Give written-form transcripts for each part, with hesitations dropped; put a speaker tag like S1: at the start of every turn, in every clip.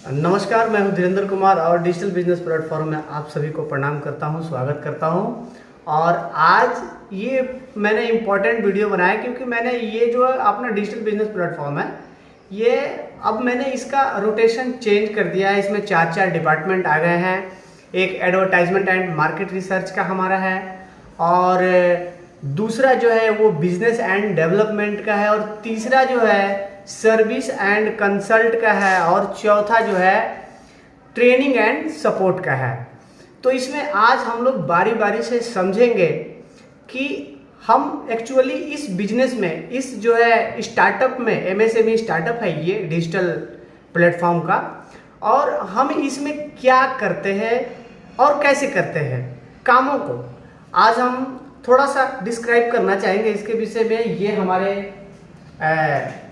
S1: नमस्कार, मैं हूं धीरेन्द्र कुमार और डिजिटल बिजनेस प्लेटफॉर्म में आप सभी को प्रणाम करता हूं, स्वागत करता हूं। और आज ये मैंने इम्पोर्टेंट वीडियो बनाया क्योंकि मैंने ये जो अपना डिजिटल बिजनेस प्लेटफॉर्म है, ये अब मैंने इसका रोटेशन चेंज कर दिया है। इसमें चार डिपार्टमेंट आ गए हैं। एक एडवर्टाइजमेंट एंड मार्केट रिसर्च का हमारा है, और दूसरा जो है वो बिजनेस एंड डेवलपमेंट का है, और तीसरा जो है सर्विस एंड कंसल्ट का है, और चौथा जो है ट्रेनिंग एंड सपोर्ट का है। तो इसमें आज हम लोग बारी बारी से समझेंगे कि हम एक्चुअली इस बिजनेस में, इस जो है स्टार्टअप में, एमएसएमई स्टार्टअप है ये डिजिटल प्लेटफॉर्म का, और हम इसमें क्या करते हैं और कैसे करते हैं कामों को, आज हम थोड़ा सा डिस्क्राइब करना चाहेंगे इसके विषय में। ये हमारे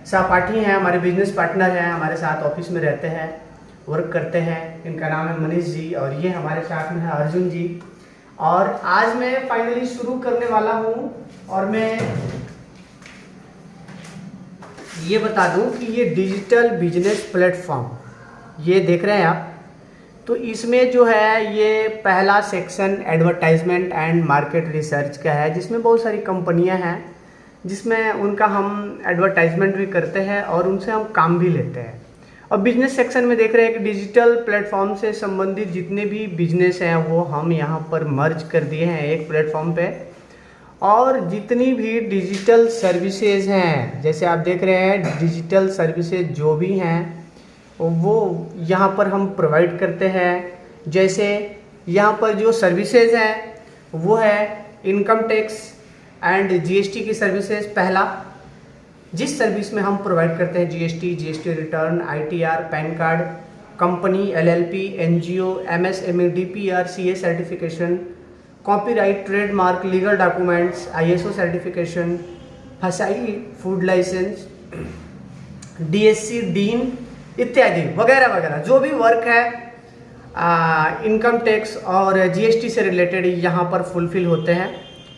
S1: सहपाठी हैं, हमारे बिजनेस पार्टनर हैं, हमारे साथ ऑफिस में रहते हैं, वर्क करते हैं। इनका नाम है मनीष जी, और ये हमारे साथ में है अर्जुन जी। और आज मैं फाइनली शुरू करने वाला हूं, और मैं ये बता दूं कि ये डिजिटल बिजनेस प्लेटफॉर्म ये देख रहे हैं आप, तो इसमें जो है ये पहला section advertisement and market research का है, जिसमें बहुत सारी कंपनियां हैं, जिसमें उनका हम एडवर्टाइजमेंट भी करते हैं और उनसे हम काम भी लेते हैं। और बिजनेस सेक्शन में देख रहे हैं कि डिजिटल प्लेटफॉर्म से संबंधित जितने भी बिजनेस हैं वो हम यहाँ पर मर्ज कर दिए हैं एक प्लेटफॉर्म पे। और जितनी भी डिजिटल सर्विसेज हैं, जैसे आप देख रहे हैं डिजिटल सर्विसेज जो भी हैं वो यहाँ पर हम प्रोवाइड करते हैं। जैसे यहाँ पर जो सर्विसेज हैं वो है इनकम टैक्स एंड जीएसटी की सर्विसेज। पहला जिस सर्विस में हम प्रोवाइड करते हैं GST return, ITR, PAN card, company, LLP, NGO, MSME, DPR, CA certification, copyright, trademark, legal documents, ISO certification, FSSAI food licence, DSC, DIN इत्यादि वगैरह वगैरह जो भी वर्क है इनकम टैक्स और जीएसटी से रिलेटेड यहाँ पर फुलफिल होते हैं।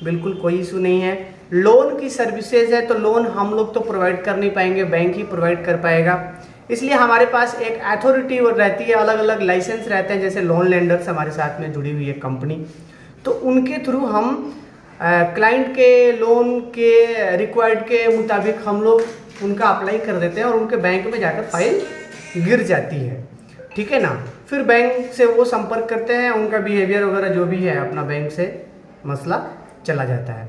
S1: बिल्कुल कोई इशू नहीं है। लोन की सर्विसेज है तो लोन हम लोग तो प्रोवाइड कर नहीं पाएंगे, बैंक ही प्रोवाइड कर पाएगा। इसलिए हमारे पास एक अथॉरिटी रहती है, अलग अलग लाइसेंस रहते हैं। जैसे लोन लेंडर्स हमारे साथ में जुड़ी हुई है कंपनी, तो उनके थ्रू हम क्लाइंट के लोन के रिक्वायर्ड के मुताबिक हम लोग उनका अप्लाई कर देते हैं, और उनके बैंक में जाकर फाइल गिर जाती है। ठीक है ना। फिर बैंक से वो संपर्क करते हैं, उनका बिहेवियर वगैरह जो भी है अपना बैंक से मसला चला जाता है।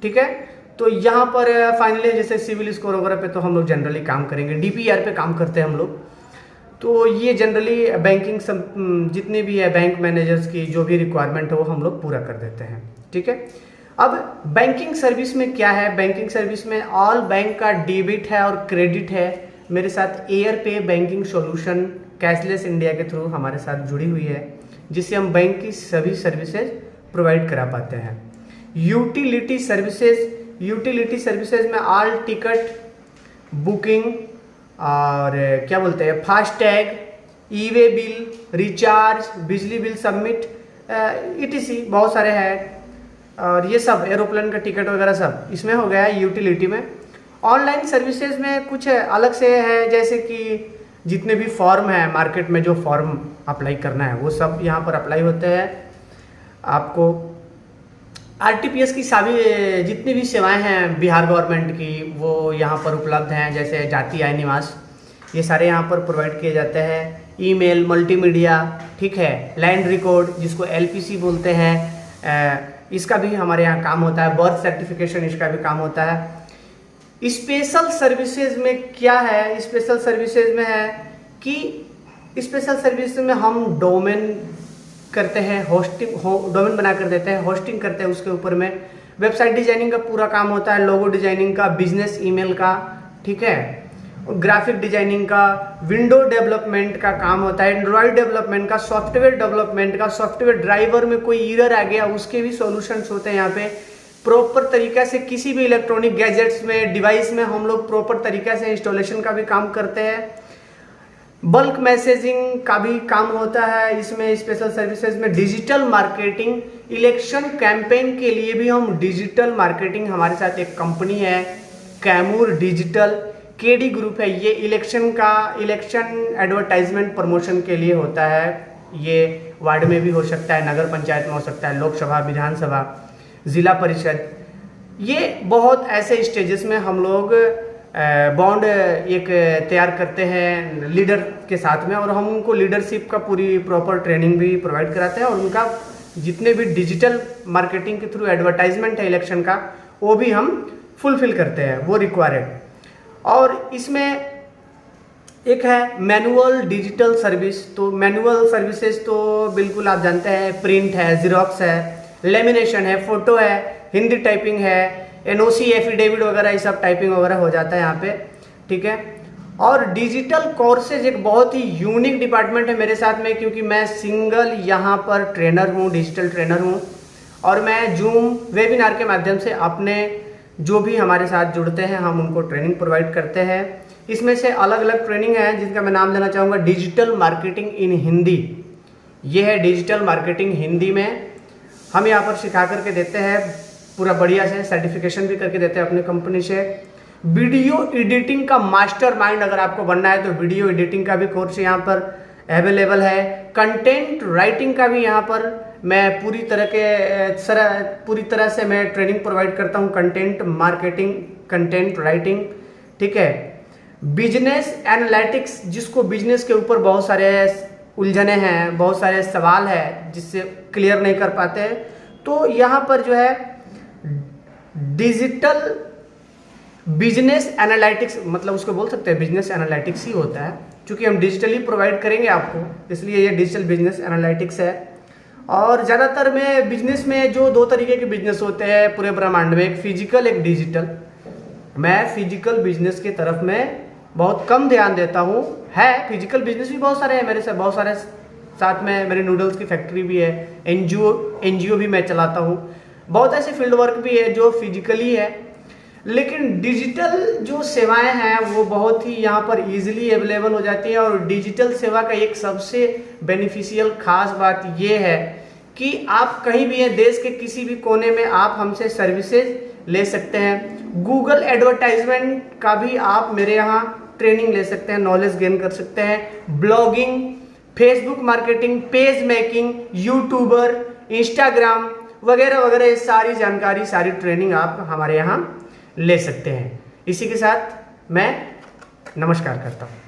S1: ठीक है। तो यहाँ पर फाइनली जैसे सिविल स्कोर वगैरह पे तो हम लोग जनरली काम करेंगे, डीपीआर पे काम करते हैं हम लोग। तो ये जनरली बैंकिंग जितने भी है बैंक मैनेजर्स की जो भी रिक्वायरमेंट है वो हम लोग पूरा कर देते हैं। ठीक है। अब बैंकिंग सर्विस में क्या है, बैंकिंग सर्विस में ऑल बैंक का डेबिट है और क्रेडिट है। मेरे साथ एयर पे बैंकिंग सॉल्यूशन कैशलेस इंडिया के थ्रू हमारे साथ जुड़ी हुई है, जिससे हम बैंक की सभी सर्विसेज प्रोवाइड करा पाते हैं। यूटिलिटी सर्विसेज में ऑल टिकट बुकिंग और क्या बोलते हैं फास्टैग, ई वे बिल, रिचार्ज, बिजली बिल सबमिट, ईटीसी बहुत सारे हैं। और ये सब एरोप्लेन का टिकट वगैरह सब इसमें हो गया है यूटिलिटी में। ऑनलाइन सर्विसेज में कुछ अलग से है, जैसे कि जितने भी फॉर्म है मार्केट में, जो फॉर्म अप्लाई करना है वो सब यहाँ पर अप्लाई होते हैं। आपको आरटीपीएस की सभी जितनी भी सेवाएं हैं बिहार गवर्नमेंट की वो यहाँ पर उपलब्ध हैं। जैसे जाति आय निवास, ये सारे यहाँ पर प्रोवाइड किए जाते हैं। ईमेल, मल्टीमीडिया, ठीक है, लैंड रिकॉर्ड जिसको एलपीसी बोलते हैं, इसका भी हमारे यहाँ काम होता है। बर्थ सर्टिफिकेशन, इसका भी काम होता है। स्पेशल सर्विसेज में क्या है, स्पेशल सर्विसेज में है कि स्पेशल सर्विसेज में हम डोमेन करते हैं, होस्टिंग डोमेन बना कर देते हैं, होस्टिंग करते हैं उसके ऊपर में। वेबसाइट डिजाइनिंग का पूरा काम होता है, लोगो डिजाइनिंग का, बिजनेस ईमेल का, ठीक है, ग्राफिक डिजाइनिंग का, विंडो डेवलपमेंट का काम होता है, एंड्रॉयड डेवलपमेंट का, सॉफ्टवेयर डेवलपमेंट का, सॉफ्टवेयर ड्राइवर में कोई एरर आ गया उसके भी सॉल्यूशंस होते हैं यहाँ पे। प्रॉपर तरीका से किसी भी इलेक्ट्रॉनिक गैजेट्स में, डिवाइस में हम लोग प्रॉपर तरीका से इंस्टॉलेशन का भी काम करते हैं। बल्क मैसेजिंग का भी काम होता है इसमें। स्पेशल सर्विसेज में डिजिटल मार्केटिंग, इलेक्शन कैंपेन के लिए भी हम डिजिटल मार्केटिंग, हमारे साथ एक कंपनी है कैमूर डिजिटल, केडी ग्रुप है, ये इलेक्शन एडवर्टाइजमेंट प्रमोशन के लिए होता है। ये वार्ड में भी हो सकता है, नगर पंचायत में हो सकता है, लोकसभा, विधानसभा, जिला परिषद, ये बहुत ऐसे स्टेजेस में हम लोग बॉन्ड एक तैयार करते हैं लीडर के साथ में, और हम उनको लीडरशिप का पूरी प्रॉपर ट्रेनिंग भी प्रोवाइड कराते हैं, और उनका जितने भी डिजिटल मार्केटिंग के थ्रू एडवर्टाइजमेंट है इलेक्शन का, वो भी हम फुलफिल करते हैं, वो रिक्वायर्ड। और इसमें एक है मैनुअल डिजिटल सर्विस। तो मैनुअल सर्विसेज तो बिल्कुल आप जानते हैं, प्रिंट है, जीरोक्स है, लेमिनेशन है, फोटो है, हिंदी टाइपिंग है, एनओसी, एफिडेविट वगैरह, ये सब टाइपिंग वगैरह हो जाता है यहाँ पे, ठीक है। और डिजिटल कोर्सेज एक बहुत ही यूनिक डिपार्टमेंट है मेरे साथ में, क्योंकि मैं सिंगल यहाँ पर ट्रेनर हूँ, डिजिटल ट्रेनर हूँ, और मैं जूम वेबिनार के माध्यम से अपने जो भी हमारे साथ जुड़ते हैं हम उनको ट्रेनिंग प्रोवाइड करते हैं। इसमें से अलग अलग ट्रेनिंग है जिनका मैं नाम लेना चाहूँगा, डिजिटल मार्केटिंग इन हिंदी। ये है डिजिटल मार्केटिंग हिंदी में, हम यहाँ पर सिखा करके देते हैं पूरा बढ़िया से, सर्टिफिकेशन भी करके देते हैं अपनी कंपनी से। वीडियो एडिटिंग का मास्टर माइंड अगर आपको बनना है तो वीडियो एडिटिंग का भी कोर्स यहाँ पर अवेलेबल है। कंटेंट राइटिंग का भी यहाँ पर मैं पूरी तरह से मैं ट्रेनिंग प्रोवाइड करता हूँ, कंटेंट मार्केटिंग, कंटेंट राइटिंग, ठीक है। बिजनेस एनालिटिक्स, जिसको बिजनेस के ऊपर बहुत सारे उलझने हैं, बहुत सारे सवाल है जिससे क्लियर नहीं कर पाते, तो यहाँ पर जो है डिजिटल बिजनेस एनालिटिक्स, मतलब उसको बोल सकते हैं बिजनेस एनालिटिक्स ही होता है, क्योंकि हम डिजिटली प्रोवाइड करेंगे आपको, इसलिए ये डिजिटल बिजनेस एनालिटिक्स है। और ज़्यादातर में बिजनेस में जो दो तरीके के बिजनेस होते हैं पूरे ब्रह्मांड में, एक फिजिकल, एक डिजिटल। मैं फिजिकल बिजनेस की तरफ में बहुत कम ध्यान देता हूँ। है फिजिकल बिजनेस भी बहुत सारे हैं मेरे से, बहुत सारे साथ में मेरी नूडल्स की फैक्ट्री भी है, एनजीओ भी मैं चलाता हूँ, बहुत ऐसे फील्ड वर्क भी है जो फिजिकली है। लेकिन डिजिटल जो सेवाएं हैं वो बहुत ही यहाँ पर इजीली अवेलेबल हो जाती है। और डिजिटल सेवा का एक सबसे बेनिफिशियल खास बात ये है कि आप कहीं भी हैं, देश के किसी भी कोने में आप हमसे सर्विसेज ले सकते हैं। गूगल एडवर्टाइजमेंट का भी आप मेरे यहाँ ट्रेनिंग ले सकते हैं, नॉलेज गेन कर सकते हैं। Blogging, Facebook marketing, page making, YouTuber, Instagram वगैरह वगैरह, ये सारी जानकारी, सारी ट्रेनिंग आप हमारे यहाँ ले सकते हैं। इसी के साथ मैं नमस्कार करता हूँ।